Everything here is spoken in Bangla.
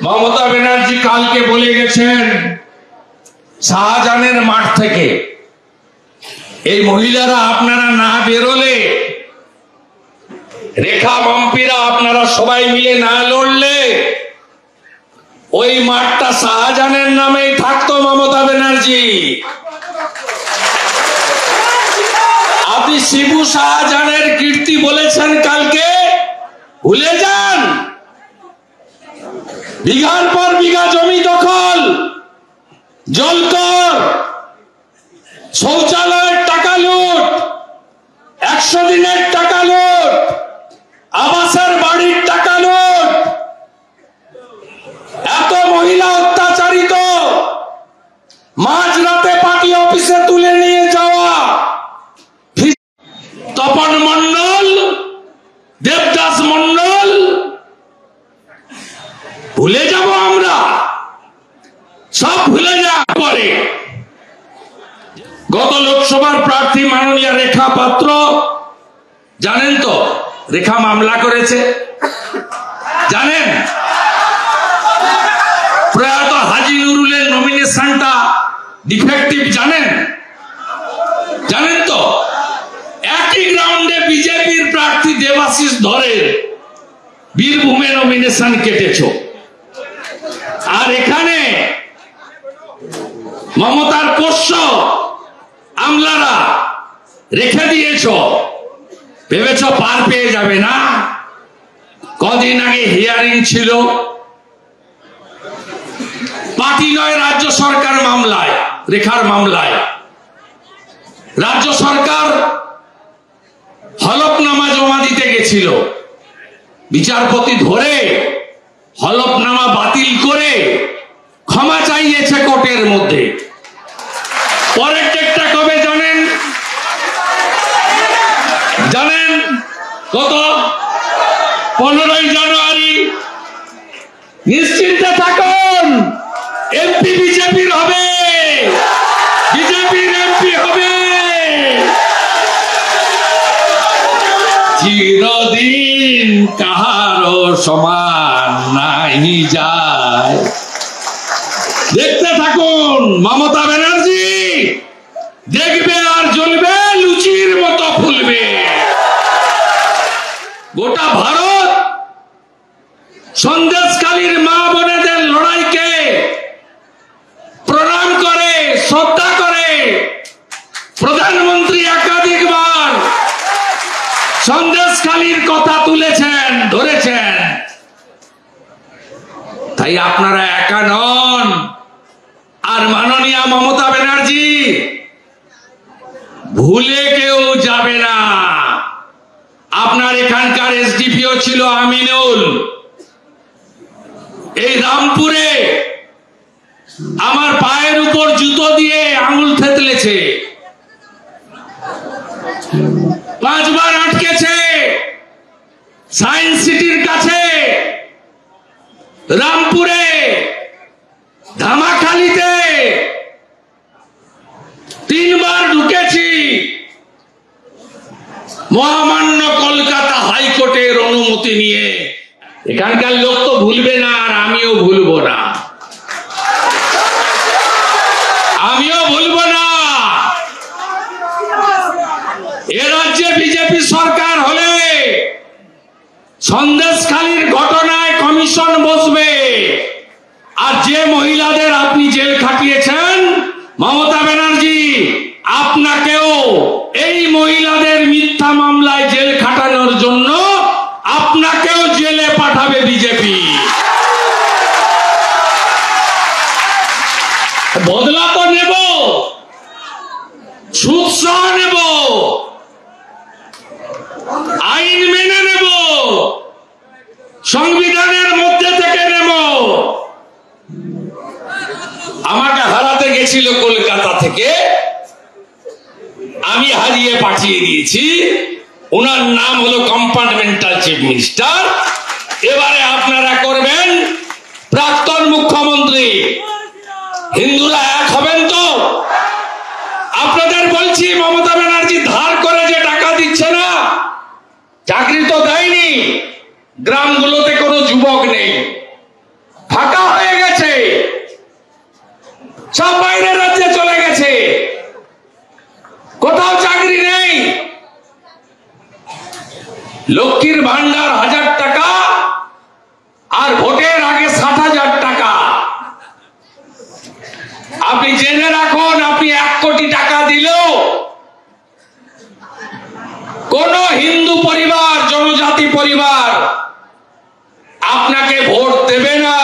মমতা ব্যানার্জি কালকে বলে গেছেন শাহজাহানের মাঠ থেকে এই মহিলারা আপনারা না বেরোলে, রেখা মাম্পিরা আপনারা সবাই মিলে না লড়লে ওই মাঠটা শাহজাহানের নামেই থাকতো। মমতা ব্যানার্জি, আপনি শিবু শাহজাহানের কীর্তি বলেছেন কালকে, ভুলে যান। বিঘার পর বিঘা জমি দখল, জলকর, শৌচালয়ের টাকা লুট, 100 দিনের টাকা লুট, আবাসের বাড়ির টাকা লুট, এত মহিলা অত্যাচারিত, মাঝরাতে পার্টি অফিসে তুলে নিয়ে যাওয়া, তপন মন্ডল, দেবদাস মন্ডল, ভুলে যাব আমরা, সব ভুলে যাওয়ার পরে গত লোকসভার প্রার্থী মাননীয় রেখা পাত্র, জানেন তো রেখা মামলা করেছে, জানেন? প্রয়াত হাজি নুরুলের নমিনেশনটা ডিফেক্টিভ, জানেন? জানেন তো একই গ্রাউন্ডে বিজেপির প্রার্থী দেবাশিস ধরের বীরভূমে নমিনেশন কেটেছ, আর এখানে মমতার পোষ্য আমলারা রেখে দিয়েছ, ভেবেছ পার পেয়ে যাবে না। কদিন আগে হিয়ারিং ছিল, পার্টি নয় রাজ্য সরকার মামলায়, রেখার মামলায় রাজ্য সরকার হলফনামা জমা দিতে গেছিল, বিচারপতি ধরে হলফনামা বাতিল করে ক্ষমা চাইয়েছে কোর্টের মধ্যে। পরের ডেটটা কবে জানেন? জানেন কত? 15ই জানুয়ারি। নিশ্চিন্তে থাকুন, এমপি বিজেপির হবে, বিজেপির এমপি হবে। চিরদিন কাহারো সমান নাই যায়। দেখতে থাকুন, মমতা ব্যানার্জি দেখবে আর জ্বলবে, লুচির মতো ফুলবে। গোটা ভারত সন্দেশখালীর মা বোনেদের লড়াইকে প্রণাম করে, শ্রদ্ধা করে। প্রধানমন্ত্রী একাধিকবার সন্দেশখালীর কথা তুলেছেন, ধরেছেন। তাই আপনারা একা নন। আর মাননীয় মমতা ব্যানার্জি ভুলে কেউ যাবে না। আপনার এখানকার এসডিপিও ছিল আমিনুল, এই রামপুরে আমার পায়ের উপর জুতো দিয়ে আঙুল থেতলেছে, 5 বার আটকেছে। সায়েন্স সিটির কাছে, রামপুরে, ধামাখালিতে 3 বার ঢুকেছি। মহামান্য কলকাতা হাইকোর্টের অনুমতি নিয়ে। এখানকার লোক তো ভুলবে না, আর আমিও ভুলবো না, আমিও ভুলবো না। এ রাজ্যে বিজেপি সরকার হলে সন্দেশখালীর ঘটনায় কমিশন বসবে। আর যে মহিলাদের আপনি জেল খাটিয়েছেন, মমতা ব্যানার্জি আপনাকেও এই মহিলাদের মিথ্যা মামলায় জেল খাটানোর জন্য আপনাকেও জেলে পাঠাবে বিজেপি। বদলা তো নেব, সুদ সহ নেব, আইন মেনে নেব, সংবিধানের মধ্যে থেকে নেব। আমাকে হারাতে গেছিল কলকাতা থেকে, আমি হারিয়ে পাঠিয়ে দিয়েছি। ওনার নাম হলো কম্পার্টমেন্টাল চিফ মিনিস্টার। এবারে আপনারা করবেন প্রাক্তন মুখ্যমন্ত্রী। হিন্দুরা এক হবেন তো? আপনাদের বলছি, মমতা ব্যানার্জি ধার করে যে টাকা দিচ্ছে না, চাকরি তো দেয়নি, গ্রামগুলোতে কোনো যুবক নেই, ফাঁকা লক্ষ্মীর ভান্ডার 1000 টাকা আর ভোটের আগে 60,000 টাকা। আপনি জেনে রাখুন, আপনি 1 কোটি টাকা দিলেও কোন হিন্দু পরিবার, জনজাতি পরিবার আপনাকে ভোট দেবে না।